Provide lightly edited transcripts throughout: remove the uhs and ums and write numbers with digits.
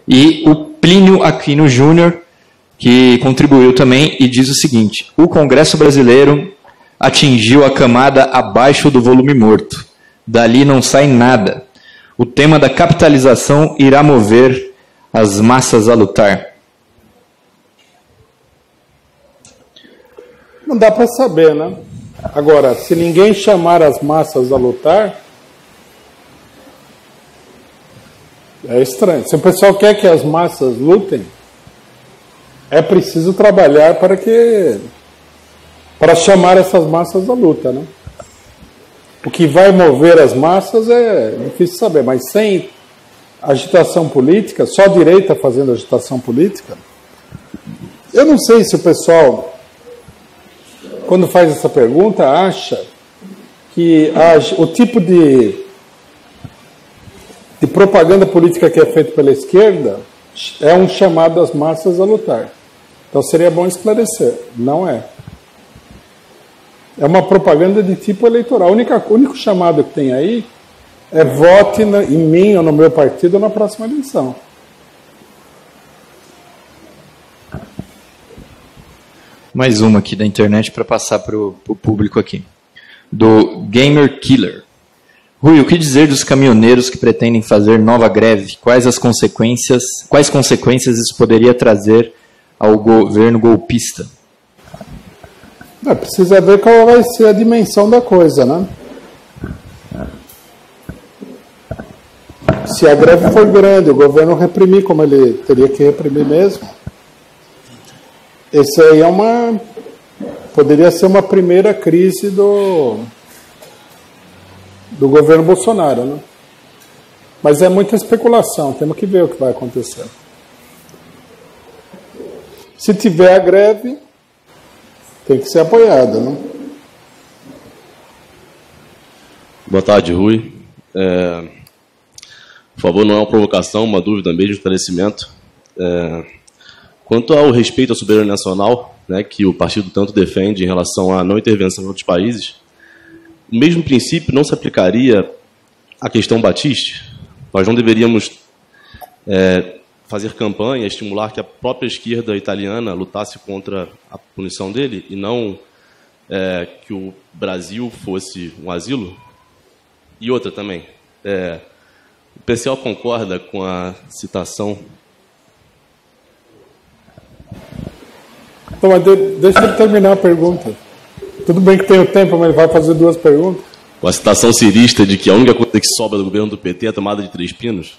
E o Plínio Aquino Júnior, que contribuiu também e diz o seguinte: o Congresso brasileiro atingiu a camada abaixo do volume morto. Dali não sai nada. O tema da capitalização irá mover as massas a lutar. Não dá para saber, né? Agora, se ninguém chamar as massas a lutar, é estranho. Se o pessoal quer que as massas lutem, é preciso trabalhar para chamar essas massas à luta, né? O que vai mover as massas é difícil saber, mas sem agitação política, só a direita fazendo agitação política, eu não sei se o pessoal, quando faz essa pergunta, acha que o tipo de propaganda política que é feita pela esquerda é um chamado às massas a lutar. Então seria bom esclarecer. Não é. É uma propaganda de tipo eleitoral. O único chamado que tem aí é vote em mim ou no meu partido na próxima eleição. Mais uma aqui da internet para passar para o público aqui. Do Gamer Killer. Rui, o que dizer dos caminhoneiros que pretendem fazer nova greve? Quais consequências isso poderia trazer ao governo golpista? Precisa ver qual vai ser a dimensão da coisa, né? Se a greve for grande, o governo reprimir como ele teria que reprimir mesmo, isso aí poderia ser uma primeira crise do governo Bolsonaro, né? Mas é muita especulação, temos que ver o que vai acontecer. Se tiver a greve, tem que ser apoiada, né? Boa tarde, Rui. Por favor, não é uma provocação, uma dúvida mesmo, esclarecimento. Quanto ao respeito à soberania nacional, né, que o partido tanto defende em relação à não intervenção em outros países, o mesmo princípio não se aplicaria à questão Batiste? Nós não deveríamos fazer campanha, estimular que a própria esquerda italiana lutasse contra a punição dele e não que o Brasil fosse um asilo? E outra também, o PCO concorda com a citação? Então, deixa eu terminar a pergunta. Tudo bem que tem o tempo, mas ele vai fazer duas perguntas. Com a citação cirista de que a única coisa que sobra do governo do PT é a tomada de 3 pinos?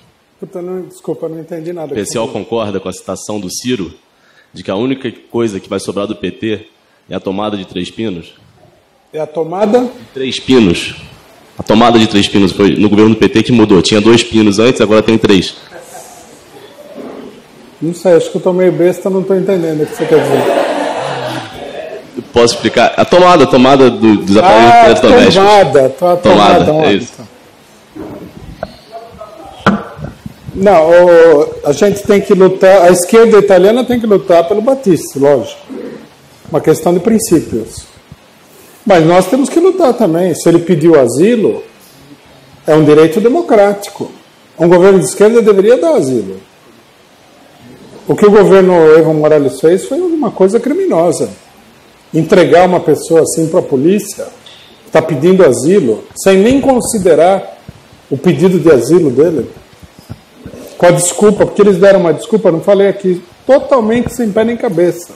Desculpa, não entendi nada. O PCO concorda com a citação do Ciro de que a única coisa que vai sobrar do PT é a tomada de 3 pinos? É a tomada? 3 pinos. A tomada de 3 pinos foi no governo do PT que mudou. Tinha 2 pinos antes, agora tem 3. Não sei, acho que eu tô meio besta, não estou entendendo o que você quer dizer. Eu posso explicar? A tomada dos aparelhos eletrodomésticos. Tomada, é isso. Não, a gente tem que lutar, a esquerda italiana tem que lutar pelo Battisti, lógico. Uma questão de princípios. Mas nós temos que lutar também. Se ele pediu asilo, é um direito democrático. Um governo de esquerda deveria dar asilo. O que o governo Evo Morales fez foi uma coisa criminosa. Entregar uma pessoa assim para a polícia, que está pedindo asilo, sem nem considerar o pedido de asilo dele, com a desculpa, porque eles deram uma desculpa, não falei aqui, totalmente sem pé nem cabeça,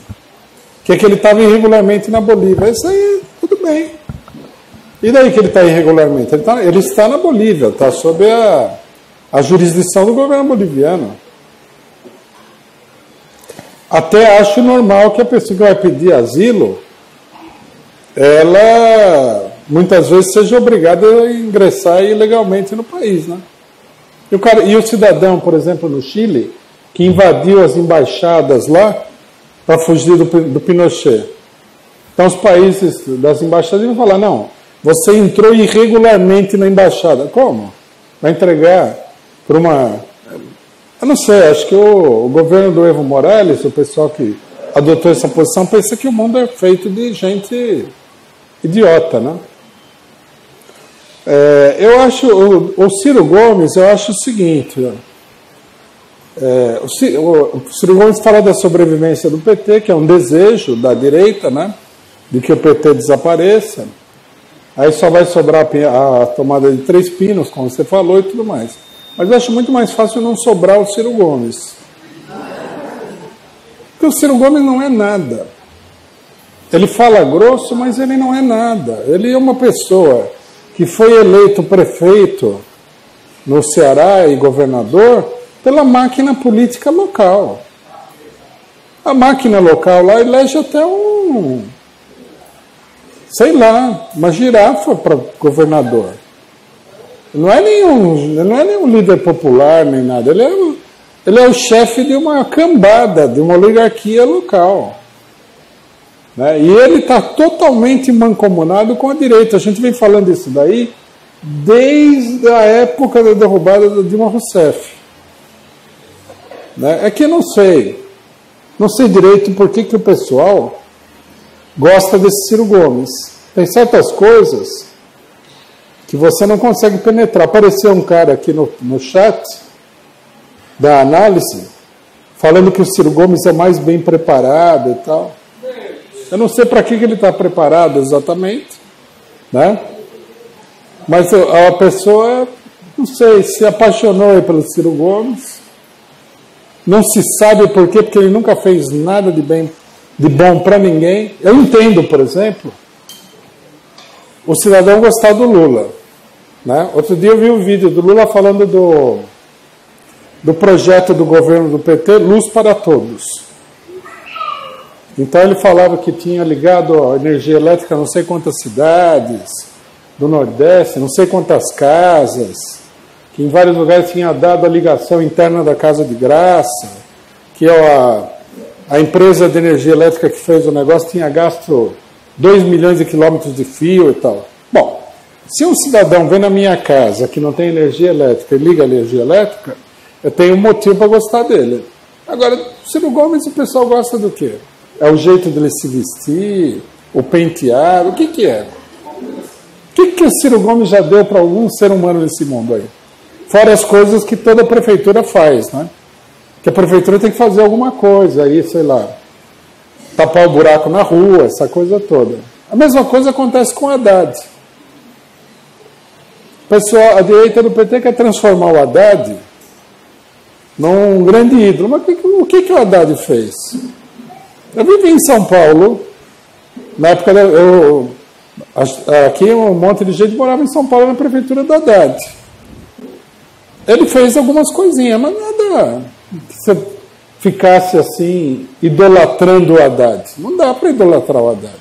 que é que ele estava irregularmente na Bolívia. Isso aí, tudo bem. E daí que ele está irregularmente? Ele está na Bolívia, está sob a jurisdição do governo boliviano. Até acho normal que a pessoa que vai pedir asilo, ela muitas vezes seja obrigada a ingressar ilegalmente no país, né? E o cidadão, por exemplo, no Chile, que invadiu as embaixadas lá para fugir do Pinochet. Então os países das embaixadas vão falar, não, você entrou irregularmente na embaixada. Como? Vai entregar por uma... Eu não sei, acho que o governo do Evo Morales, o pessoal que adotou essa posição, pensa que o mundo é feito de gente idiota, né? Eu acho, o Ciro Gomes, eu acho o seguinte, O Ciro Gomes fala da sobrevivência do PT, que é um desejo da direita, né, de que o PT desapareça. Aí só vai sobrar a tomada de Três Pinos, como você falou, e tudo mais. Mas eu acho muito mais fácil não sobrar o Ciro Gomes. Porque o Ciro Gomes não é nada. Ele fala grosso, mas ele não é nada. Ele é uma pessoa que foi eleito prefeito no Ceará e governador pela máquina política local. A máquina local lá elege até uma girafa para governador. Não é nenhum líder popular nem nada. Ele é o chefe de uma cambada, de uma oligarquia local. Né? E ele está totalmente mancomunado com a direita. A gente vem falando isso daí desde a época da derrubada da Dilma Rousseff. Né? É que eu não sei direito por que o pessoal gosta desse Ciro Gomes. Tem certas coisas que você não consegue penetrar. Apareceu um cara aqui no chat da análise falando que o Ciro Gomes é mais bem preparado e tal. Eu não sei para que ele está preparado exatamente, né? Mas a pessoa, não sei, se apaixonou pelo Ciro Gomes. Não se sabe por quê, porque ele nunca fez nada de bom para ninguém. Eu entendo, por exemplo, o cidadão gostar do Lula. Né? Outro dia eu vi um vídeo do Lula falando do projeto do governo do PT, Luz para Todos. Então ele falava que tinha ligado a energia elétrica a não sei quantas cidades do Nordeste, não sei quantas casas, que em vários lugares tinha dado a ligação interna da casa de graça, que a empresa de energia elétrica que fez o negócio tinha gasto 2 milhões de quilômetros de fio e tal. Bom, se um cidadão vem na minha casa que não tem energia elétrica e liga a energia elétrica, eu tenho um motivo para gostar dele. Agora, Ciro Gomes, o pessoal gosta do quê? É o jeito dele se vestir, o penteado, o que é? O que o Ciro Gomes já deu para algum ser humano nesse mundo aí? Fora as coisas que toda prefeitura faz, né? Que a prefeitura tem que fazer alguma coisa aí, sei lá, tapar o buraco na rua, essa coisa toda. A mesma coisa acontece com o Haddad. Pessoal, a direita do PT quer transformar o Haddad num grande ídolo. Mas o que o Haddad fez? Eu vivi em São Paulo, na época aqui um monte de gente morava em São Paulo na prefeitura do Haddad. Ele fez algumas coisinhas, mas nada que você ficasse assim, idolatrando o Haddad. Não dá para idolatrar o Haddad.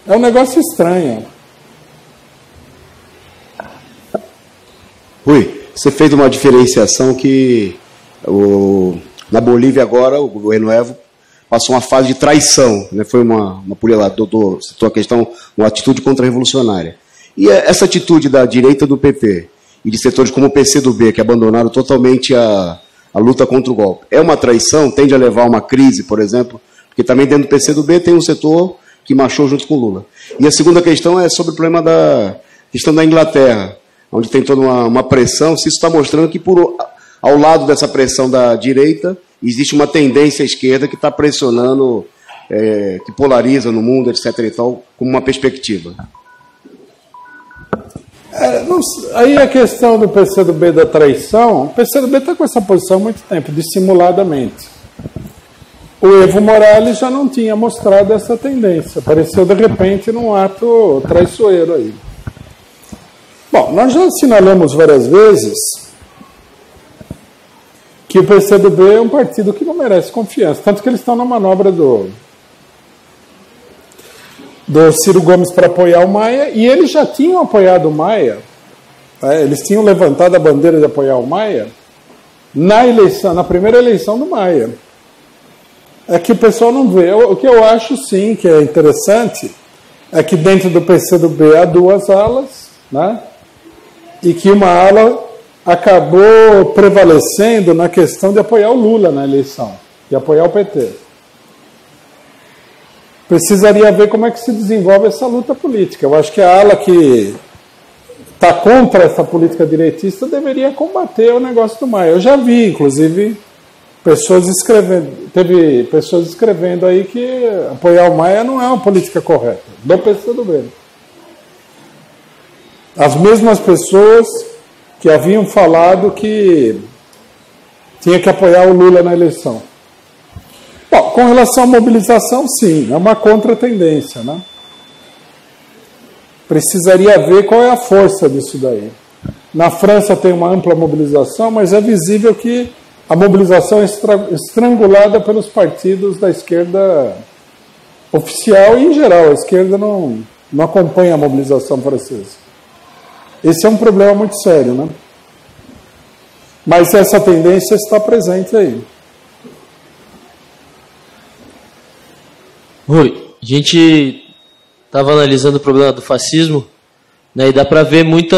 É um negócio estranho. Rui, você fez uma diferenciação que na Bolívia agora o governo Evo passou uma fase de traição, né? Foi uma citou a questão, uma atitude contra-revolucionária. E essa atitude da direita do PP e de setores como o PCdoB, que abandonaram totalmente a luta contra o golpe, é uma traição? Tende a levar a uma crise, por exemplo? Porque também dentro do PCdoB tem um setor que marchou junto com o Lula. E a segunda questão é sobre o problema da questão da Inglaterra, onde tem toda uma pressão, se isso está mostrando que ao lado dessa pressão da direita, existe uma tendência à esquerda que está pressionando, que polariza no mundo, etc. e tal, como uma perspectiva. Aí a questão do PCdoB da traição, o PCdoB está com essa posição há muito tempo, dissimuladamente. O Evo Morales já não tinha mostrado essa tendência, apareceu de repente num ato traiçoeiro aí. Bom, nós já assinalamos várias vezes que o PCdoB é um partido que não merece confiança, tanto que eles estão na manobra do Ciro Gomes para apoiar o Maia, e eles já tinham apoiado o Maia, eles tinham levantado a bandeira de apoiar o Maia na primeira eleição do Maia. É que o pessoal não vê. O que eu acho, sim, que é interessante, é que dentro do PCdoB há duas alas, né? E que uma ala acabou prevalecendo na questão de apoiar o Lula na eleição, de apoiar o PT. Precisaria ver como é que se desenvolve essa luta política. Eu acho que a ala que está contra essa política direitista deveria combater o negócio do Maia. Eu já vi, inclusive, teve pessoas escrevendo aí que apoiar o Maia não é uma política correta, do PCdoB. As mesmas pessoas que haviam falado que tinha que apoiar o Lula na eleição. Bom, com relação à mobilização, sim, é uma contratendência, né? Precisaria ver qual é a força disso daí. Na França tem uma ampla mobilização, mas é visível que a mobilização é estrangulada pelos partidos da esquerda oficial e, em geral, a esquerda não acompanha a mobilização francesa. Esse é um problema muito sério, né? Mas essa tendência está presente aí. Rui, a gente estava analisando o problema do fascismo, né, e dá para ver muita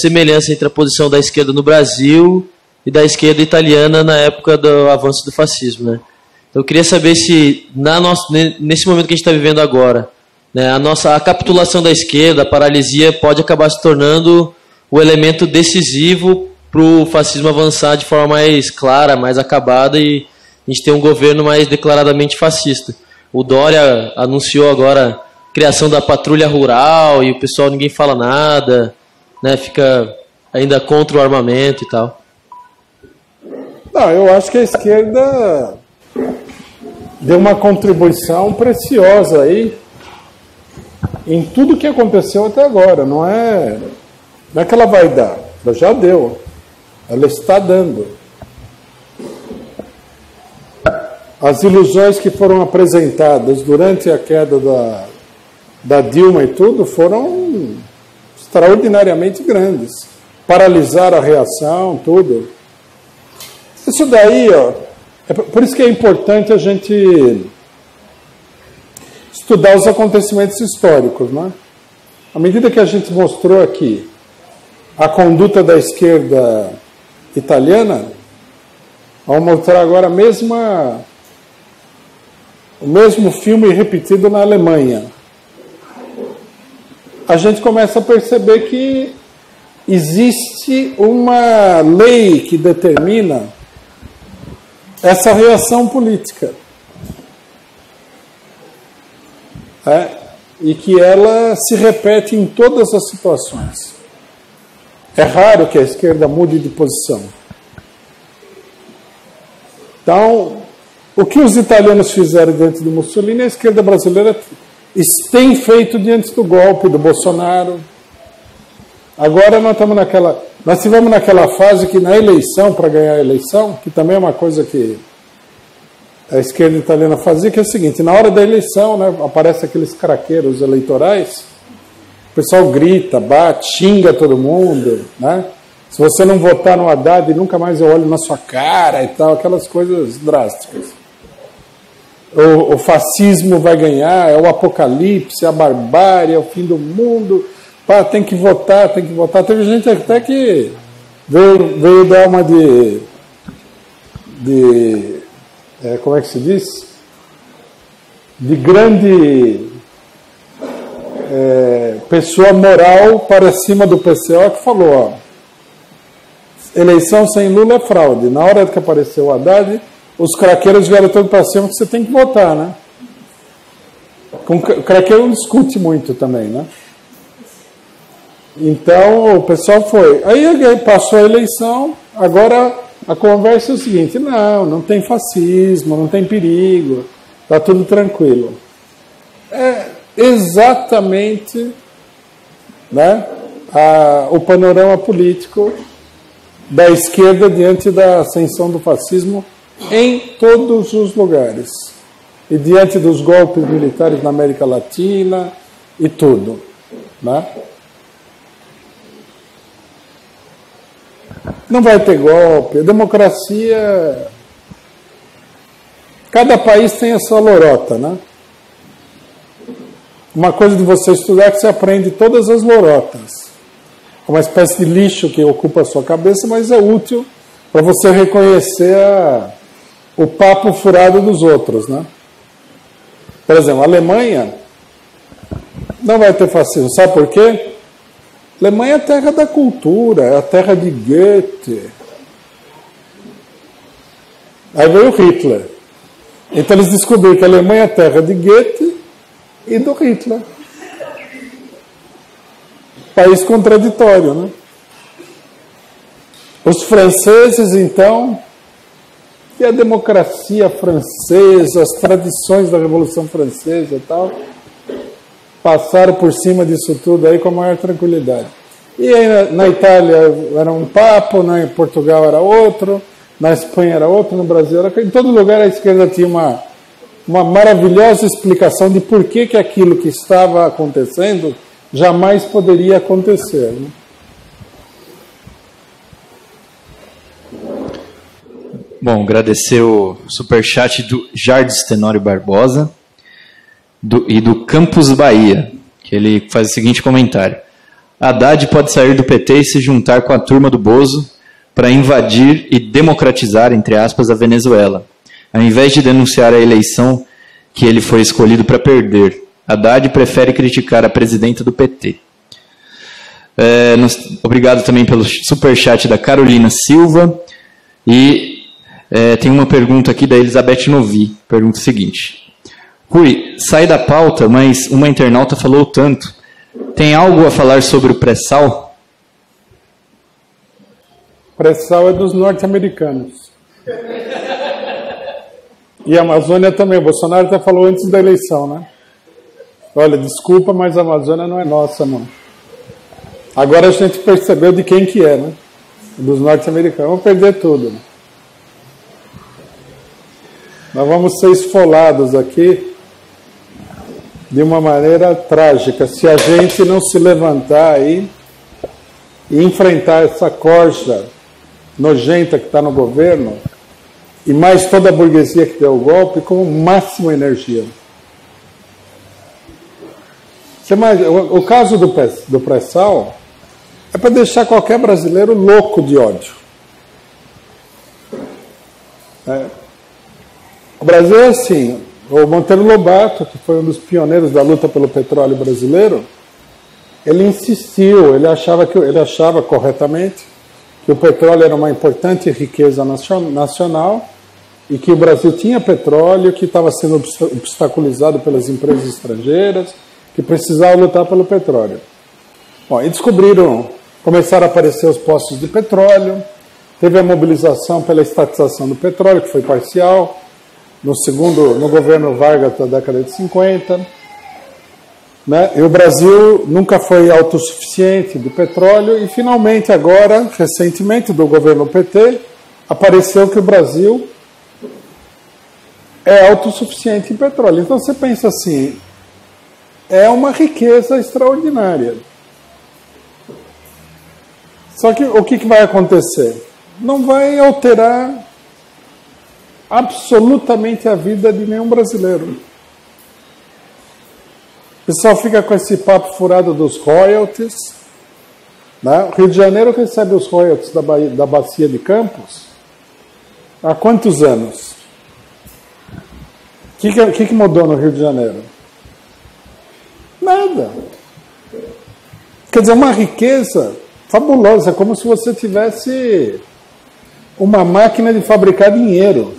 semelhança entre a posição da esquerda no Brasil e da esquerda italiana na época do avanço do fascismo, né? Então eu queria saber se nesse momento que a gente está vivendo agora, né, a capitulação da esquerda, a paralisia pode acabar se tornando o elemento decisivo para o fascismo avançar de forma mais clara, mais acabada, e a gente ter um governo mais declaradamente fascista. O Dória anunciou agora a criação da patrulha rural e o pessoal, ninguém fala nada, né, fica ainda contra o armamento e tal. Não, eu acho que a esquerda deu uma contribuição preciosa aí em tudo que aconteceu até agora. Não é que ela vai dar, ela já deu, ela está dando. As ilusões que foram apresentadas durante a queda da Dilma e tudo foram extraordinariamente grandes. Paralisaram a reação, tudo. Isso daí, ó, por isso que é importante a gente estudar os acontecimentos históricos, né? À medida que a gente mostrou aqui a conduta da esquerda italiana, vamos mostrar agora o mesmo filme repetido na Alemanha. A gente começa a perceber que existe uma lei que determina essa reação política. E que ela se repete em todas as situações. É raro que a esquerda mude de posição. Então, o que os italianos fizeram diante do Mussolini, a esquerda brasileira tem feito diante do golpe do Bolsonaro. Agora nós tivemos naquela fase que na eleição, para ganhar a eleição, que também é uma coisa que a esquerda italiana fazia, que é o seguinte: na hora da eleição, né, aparecem aqueles craqueiros eleitorais, o pessoal grita, bate, xinga todo mundo, né? Se você não votar no Haddad, nunca mais eu olho na sua cara e tal, aquelas coisas drásticas. O fascismo vai ganhar, é o apocalipse, a barbárie, é o fim do mundo. Pá, tem que votar, tem que votar. Teve gente até que veio dar uma como é que se diz? De grande pessoa moral para cima do PCO, que falou, ó, eleição sem Lula é fraude. Na hora que apareceu o Haddad, os craqueiros vieram todo para cima que você tem que votar, né? Com craqueiro não discute muito também, né? Então o pessoal foi. Aí passou a eleição, agora a conversa é o seguinte: não tem fascismo, não tem perigo, está tudo tranquilo. É exatamente, né, o panorama político da esquerda diante da ascensão do fascismo em todos os lugares. E diante dos golpes militares na América Latina e tudo, né? Não vai ter golpe. A democracia... Cada país tem a sua lorota, né? Uma coisa de você estudar é que você aprende todas as lorotas. É uma espécie de lixo que ocupa a sua cabeça, mas é útil para você reconhecer o papo furado dos outros, né? Por exemplo, a Alemanha não vai ter fascismo. Sabe por quê? Alemanha é a terra da cultura, é a terra de Goethe. Aí veio Hitler. Então eles descobriram que a Alemanha é a terra de Goethe e do Hitler. País contraditório, né? Os franceses, então, e a democracia francesa, as tradições da Revolução Francesa e tal, passaram por cima disso tudo aí com a maior tranquilidade. E aí na Itália era um papo, em Portugal era outro, na Espanha era outro, no Brasil era... Em todo lugar a esquerda tinha uma maravilhosa explicação de por que aquilo que estava acontecendo jamais poderia acontecer, né? Bom, agradecer o superchat do Jardes Tenório Barbosa e do Campus Bahia, que ele faz o seguinte comentário. Haddad pode sair do PT e se juntar com a turma do Bozo para invadir e democratizar, entre aspas, a Venezuela, ao invés de denunciar a eleição que ele foi escolhido para perder. Haddad prefere criticar a presidenta do PT. Obrigado também pelo superchat da Carolina Silva. E tem uma pergunta aqui da Elizabeth Novi. Pergunta o seguinte. Rui, sai da pauta, mas uma internauta falou tanto. Tem algo a falar sobre o pré-sal? Pré-sal é dos norte-americanos. E a Amazônia também. O Bolsonaro até falou antes da eleição, né? Olha, desculpa, mas a Amazônia não é nossa, não. Agora a gente percebeu de quem que é, né? Dos norte-americanos. Vamos perder tudo, né? Nós vamos ser esfolados aqui de uma maneira trágica. Se a gente não se levantar aí e enfrentar essa corja nojenta que está no governo, e mais toda a burguesia que deu o golpe, com máxima energia. O caso do pré-sal é para deixar qualquer brasileiro louco de ódio. O Brasil é assim. O Monteiro Lobato, que foi um dos pioneiros da luta pelo petróleo brasileiro, ele insistiu, ele achava corretamente que o petróleo era uma importante riqueza nacional e que o Brasil tinha petróleo, que estava sendo obstaculizado pelas empresas estrangeiras, que precisava lutar pelo petróleo. Bom, e começaram a aparecer os postos de petróleo, teve a mobilização pela estatização do petróleo, que foi parcial, no governo Vargas da década de 50, né? E o Brasil nunca foi autossuficiente de petróleo, e finalmente agora, recentemente, do governo PT, apareceu que o Brasil é autossuficiente em petróleo. Então você pensa assim, é uma riqueza extraordinária. Só que o que vai acontecer? Não vai alterar absolutamente a vida de nenhum brasileiro. O pessoal fica com esse papo furado dos royalties, né? O Rio de Janeiro recebe os royalties da Bacia de Campos há quantos anos? O que mudou no Rio de Janeiro? Nada. Quer dizer, uma riqueza fabulosa, como se você tivesse uma máquina de fabricar dinheiro.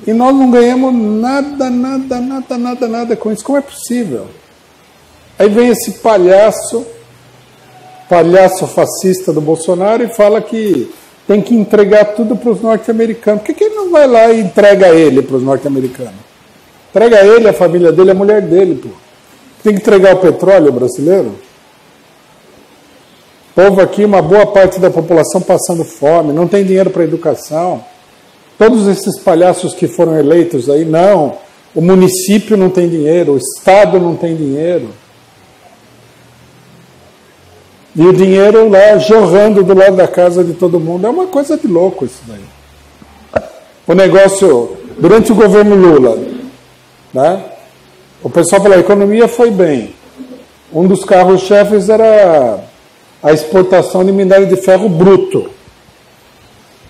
E nós não ganhamos nada com isso. Como é possível? Aí vem esse palhaço fascista do Bolsonaro e fala que tem que entregar tudo para os norte-americanos. Por que ele não vai lá e entrega ele para os norte-americanos? Entrega ele, a família dele, a mulher dele, pô. Tem que entregar o petróleo brasileiro? O povo aqui, uma boa parte da população passando fome, não tem dinheiro para educação. Todos esses palhaços que foram eleitos aí, não. O município não tem dinheiro, o Estado não tem dinheiro. E o dinheiro lá jorrando do lado da casa de todo mundo. É uma coisa de louco isso daí. O negócio, durante o governo Lula, né? O pessoal falou, a economia foi bem. Um dos carros-chefes era a exportação de minério de ferro bruto.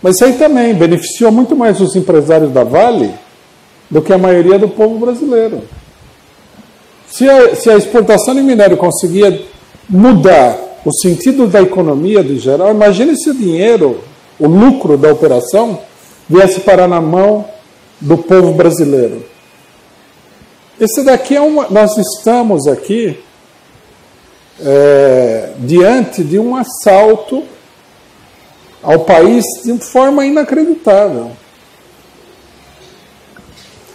Mas isso aí também beneficiou muito mais os empresários da Vale do que a maioria do povo brasileiro. Se a exportação de minério conseguia mudar o sentido da economia de geral, imagine se o dinheiro, o lucro da operação, viesse parar na mão do povo brasileiro. Esse daqui nós estamos aqui diante de um assalto ao país de forma inacreditável.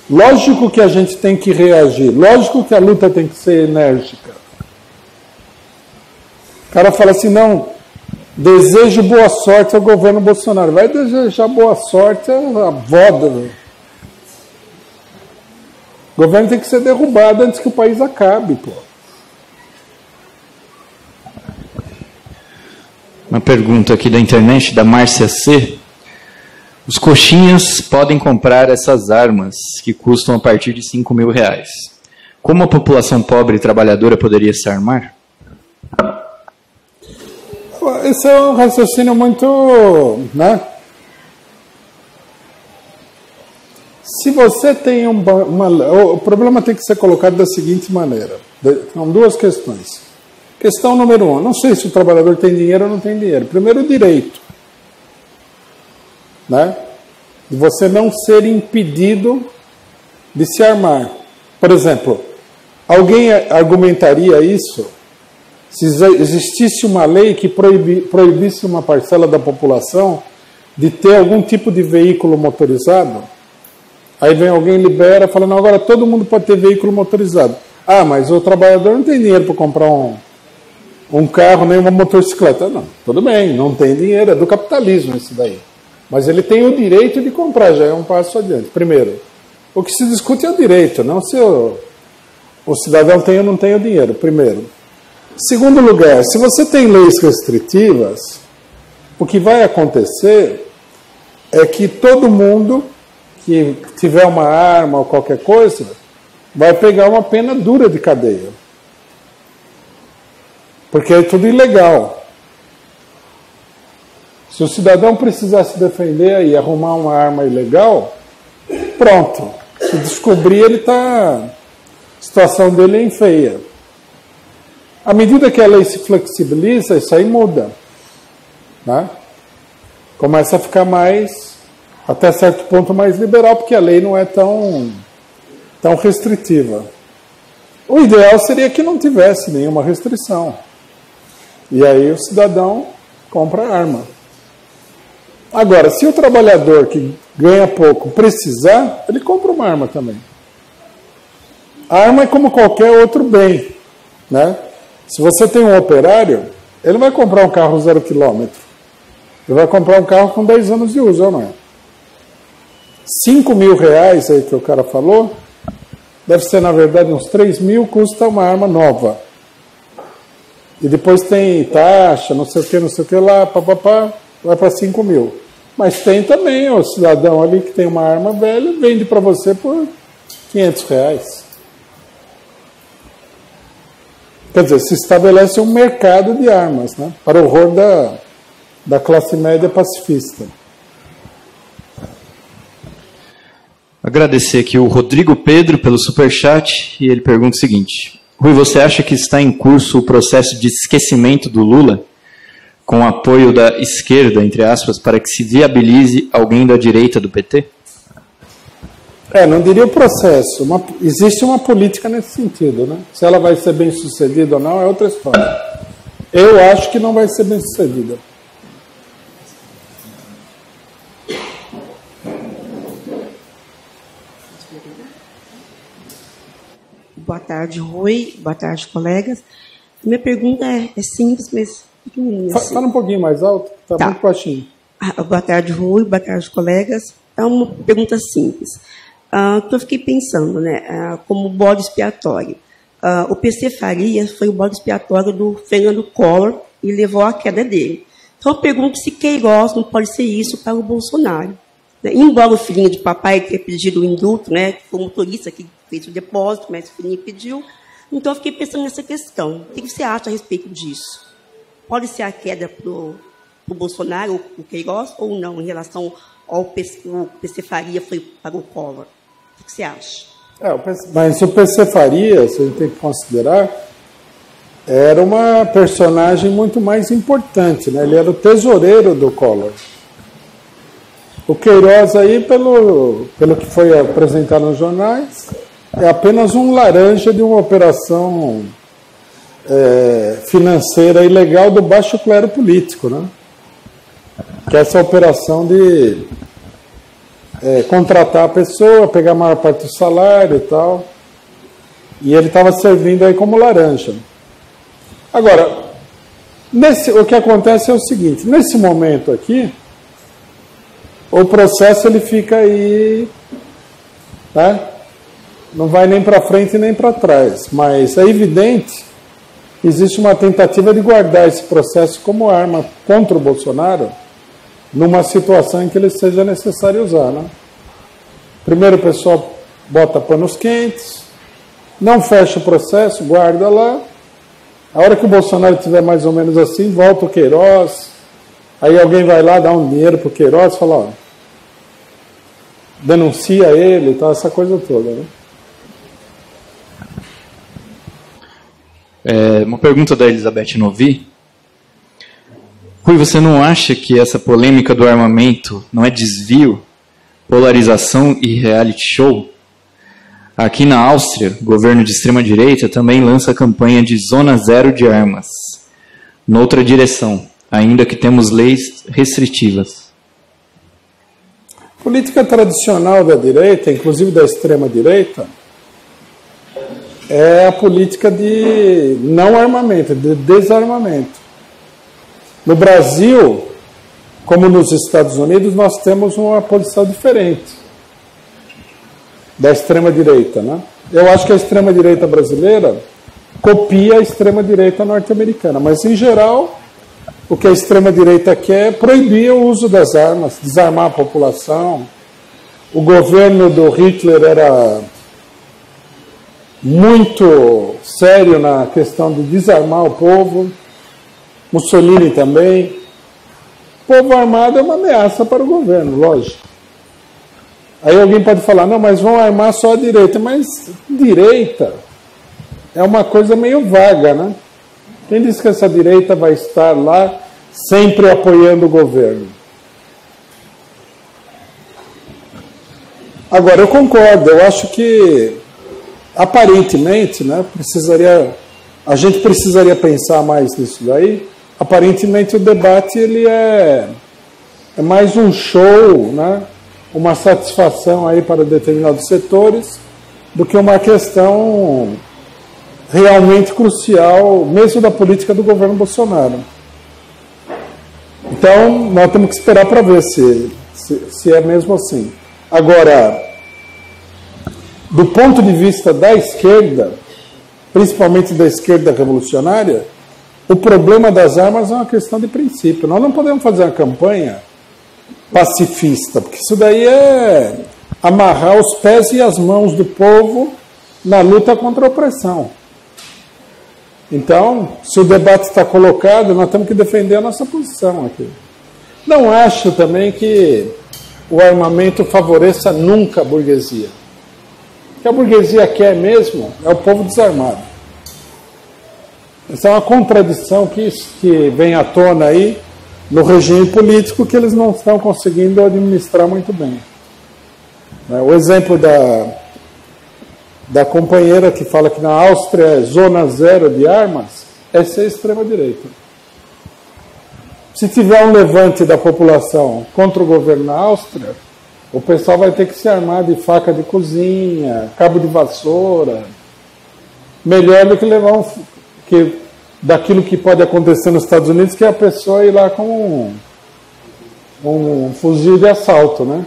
Lógico que a gente tem que reagir, lógico que a luta tem que ser enérgica. O cara fala assim, não, desejo boa sorte ao governo Bolsonaro. Vai desejar boa sorte à avó do... O governo tem que ser derrubado antes que o país acabe, pô. Uma pergunta aqui da internet, da Márcia C. Os coxinhas podem comprar essas armas que custam a partir de R$5.000. Como a população pobre e trabalhadora poderia se armar? Esse é um raciocínio muito, né? Se você tem o problema tem que ser colocado da seguinte maneira. São duas questões. Questão número 1. Não sei se o trabalhador tem dinheiro ou não tem dinheiro. Primeiro, o direito. Né? De você não ser impedido de se armar. Por exemplo, alguém argumentaria isso se existisse uma lei que proibisse uma parcela da população de ter algum tipo de veículo motorizado? Aí vem alguém, libera, falando, agora todo mundo pode ter veículo motorizado. Ah, mas o trabalhador não tem dinheiro para comprar um carro, nem uma motocicleta. Não, tudo bem, não tem dinheiro, é do capitalismo isso daí. Mas ele tem o direito de comprar, já é um passo adiante. Primeiro, o que se discute é o direito, não se o cidadão tem ou não tem o dinheiro, primeiro. Segundo lugar, se você tem leis restritivas, o que vai acontecer é que todo mundo que tiver uma arma ou qualquer coisa vai pegar uma pena dura de cadeia. Porque é tudo ilegal. Se o cidadão precisar se defender e arrumar uma arma ilegal, pronto. Se descobrir, a situação dele é feia. À medida que a lei se flexibiliza, isso aí muda. Né? Começa a ficar até certo ponto, mais liberal, porque a lei não é tão restritiva. O ideal seria que não tivesse nenhuma restrição. E aí o cidadão compra arma. Agora, se o trabalhador que ganha pouco precisar, ele compra uma arma também. A arma é como qualquer outro bem. Né? Se você tem um operário, ele vai comprar um carro 0 km. Ele vai comprar um carro com 10 anos de uso, ou não é? R$5.000 aí que o cara falou, deve ser, na verdade, uns 3.000, custa uma arma nova. E depois tem taxa, não sei o que lá, papapá, vai para 5.000. Mas tem também o cidadão ali que tem uma arma velha, vende para você por R$500. Quer dizer, se estabelece um mercado de armas, né, para o horror da classe média pacifista. Agradecer aqui o Rodrigo Pedro pelo superchat, e ele pergunta o seguinte: Rui, você acha que está em curso o processo de esquecimento do Lula, com apoio da esquerda, entre aspas, para que se viabilize alguém da direita do PT? Não diria o processo. Existe uma política nesse sentido, né? Se ela vai ser bem sucedida ou não é outra história. Eu acho que não vai ser bem sucedida. Boa tarde, Rui. Boa tarde, colegas. Minha pergunta é simples, mas pequenininha. Fala um pouquinho mais alto, tá muito baixinho. Boa tarde, Rui. Boa tarde, colegas. É uma pergunta simples. Que eu fiquei pensando, né, como bode expiatório. O PC Farias foi o bode expiatório do Fernando Collor e levou à queda dele. Então eu pergunto se Queiroz não pode ser isso para o Bolsonaro. Né? Embora o filhinho de papai tenha pedido o indulto, né, foi o motorista que fez o depósito, mas o filhinho pediu. Então eu fiquei pensando nessa questão. O que você acha a respeito disso? Pode ser a queda para o Bolsonaro, o Queiroz, ou não, em relação ao PC Faria foi para o Collor? O que você acha? Mas o PC Farias, a gente tem que considerar era uma personagem muito mais importante, né? Ele era o tesoureiro do Collor. O Queiroz aí, pelo que foi apresentado nos jornais, é apenas um laranja de uma operação financeira ilegal do baixo clero político, né? Que é essa operação de contratar a pessoa, pegar a maior parte do salário e tal. E ele estava servindo aí como laranja. Agora, o que acontece é o seguinte, nesse momento aqui, o processo ele fica aí, né? Não vai nem para frente nem para trás, mas é evidente que existe uma tentativa de guardar esse processo como arma contra o Bolsonaro numa situação em que ele seja necessário usar, né? Primeiro o pessoal bota panos quentes, não fecha o processo, guarda lá. A hora que o Bolsonaro estiver mais ou menos assim, volta o Queiroz, aí alguém vai lá dar um dinheiro para o Queiroz e fala, ó, denuncia ele e tal, essa coisa toda, né? Uma pergunta da Elizabeth Novi. Rui, você não acha que essa polêmica do armamento não é desvio, polarização e reality show? Aqui na Áustria, o governo de extrema-direita também lança a campanha de Zona Zero de Armas, noutra direção, ainda que temos leis restritivas. Política tradicional da direita, inclusive da extrema-direita, é a política de não armamento, de desarmamento. No Brasil, como nos Estados Unidos, nós temos uma posição diferente da extrema-direita, né? Eu acho que a extrema-direita brasileira copia a extrema-direita norte-americana, mas, em geral, o que a extrema-direita quer é proibir o uso das armas, desarmar a população. O governo do Hitler era muito sério na questão de desarmar o povo, Mussolini também. O povo armado é uma ameaça para o governo, lógico. Aí alguém pode falar, não, mas vão armar só a direita. Mas direita é uma coisa meio vaga, né? Quem disse que essa direita vai estar lá sempre apoiando o governo? Agora, eu concordo, eu acho que aparentemente, né, a gente precisaria pensar mais nisso daí. Aparentemente o debate ele é mais um show, né, uma satisfação aí para determinados setores, do que uma questão realmente crucial, mesmo da política do governo Bolsonaro. Então, nós temos que esperar para ver se é mesmo assim. Agora, do ponto de vista da esquerda, principalmente da esquerda revolucionária, o problema das armas é uma questão de princípio. Nós não podemos fazer uma campanha pacifista, porque isso daí é amarrar os pés e as mãos do povo na luta contra a opressão. Então, se o debate está colocado, nós temos que defender a nossa posição aqui. Não acho também que o armamento favoreça nunca a burguesia. O que a burguesia quer mesmo é o povo desarmado. Essa é uma contradição que vem à tona aí no regime político que eles não estão conseguindo administrar muito bem. O exemplo da companheira que fala que na Áustria é zona zero de armas, essa é a extrema-direita. Se tiver um levante da população contra o governo na Áustria, o pessoal vai ter que se armar de faca de cozinha, cabo de vassoura. Melhor do que levar daquilo que pode acontecer nos Estados Unidos, que é a pessoa ir lá com um fuzil de assalto, né?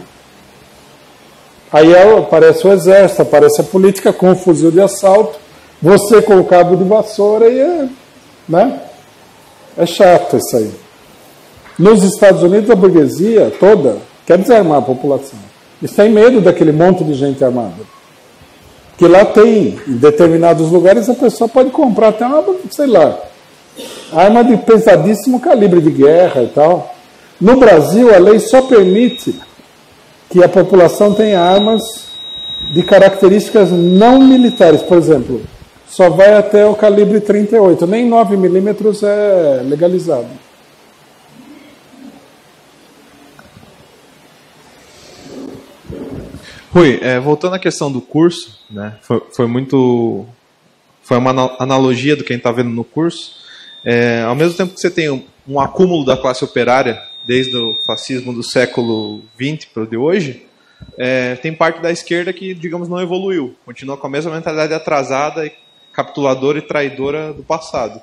Aí aparece o exército, aparece a política com o fuzil de assalto, você com o cabo de vassoura e né? É chato isso aí. Nos Estados Unidos, a burguesia toda quer desarmar a população. Eles têm medo daquele monte de gente armada. Porque lá tem, em determinados lugares, a pessoa pode comprar até uma, sei lá, arma de pesadíssimo calibre de guerra e tal. No Brasil, a lei só permite que a população tenha armas de características não militares. Por exemplo, só vai até o calibre 38, nem 9 milímetros é legalizado. Rui, voltando à questão do curso, né, foi uma analogia do que a gente está vendo no curso. Ao mesmo tempo que você tem um acúmulo da classe operária, desde o fascismo do século XX para o de hoje, tem parte da esquerda que, digamos, não evoluiu, continua com a mesma mentalidade atrasada, capituladora e traidora do passado.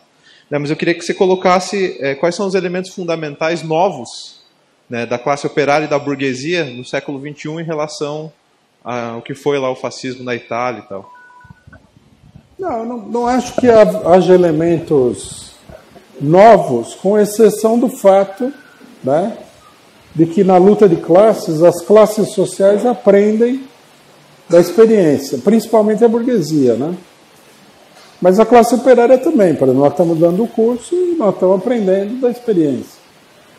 Mas eu queria que você colocasse quais são os elementos fundamentais novos, né, da classe operária e da burguesia no século XXI em relação ao que foi lá o fascismo na Itália e tal. Não acho que haja elementos novos, com exceção do fato, né, de que na luta de classes, as classes sociais aprendem da experiência, principalmente a burguesia, né? Mas a classe operária também, por exemplo, nós estamos dando o curso e nós estamos aprendendo da experiência.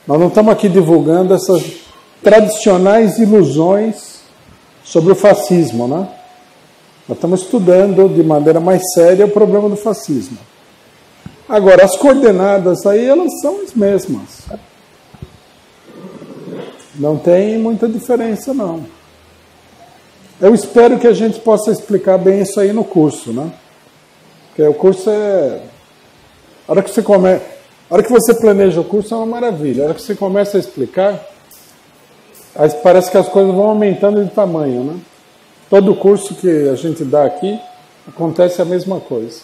Nós não estamos aqui divulgando essas tradicionais ilusões sobre o fascismo, né? Nós estamos estudando de maneira mais séria o problema do fascismo. Agora, as coordenadas aí, elas são as mesmas. Não tem muita diferença, não. Eu espero que a gente possa explicar bem isso aí no curso, né? Porque o curso a hora que você planeja o curso é uma maravilha. A hora que você começa a explicar, aí parece que as coisas vão aumentando de tamanho, né? Todo curso que a gente dá aqui, acontece a mesma coisa.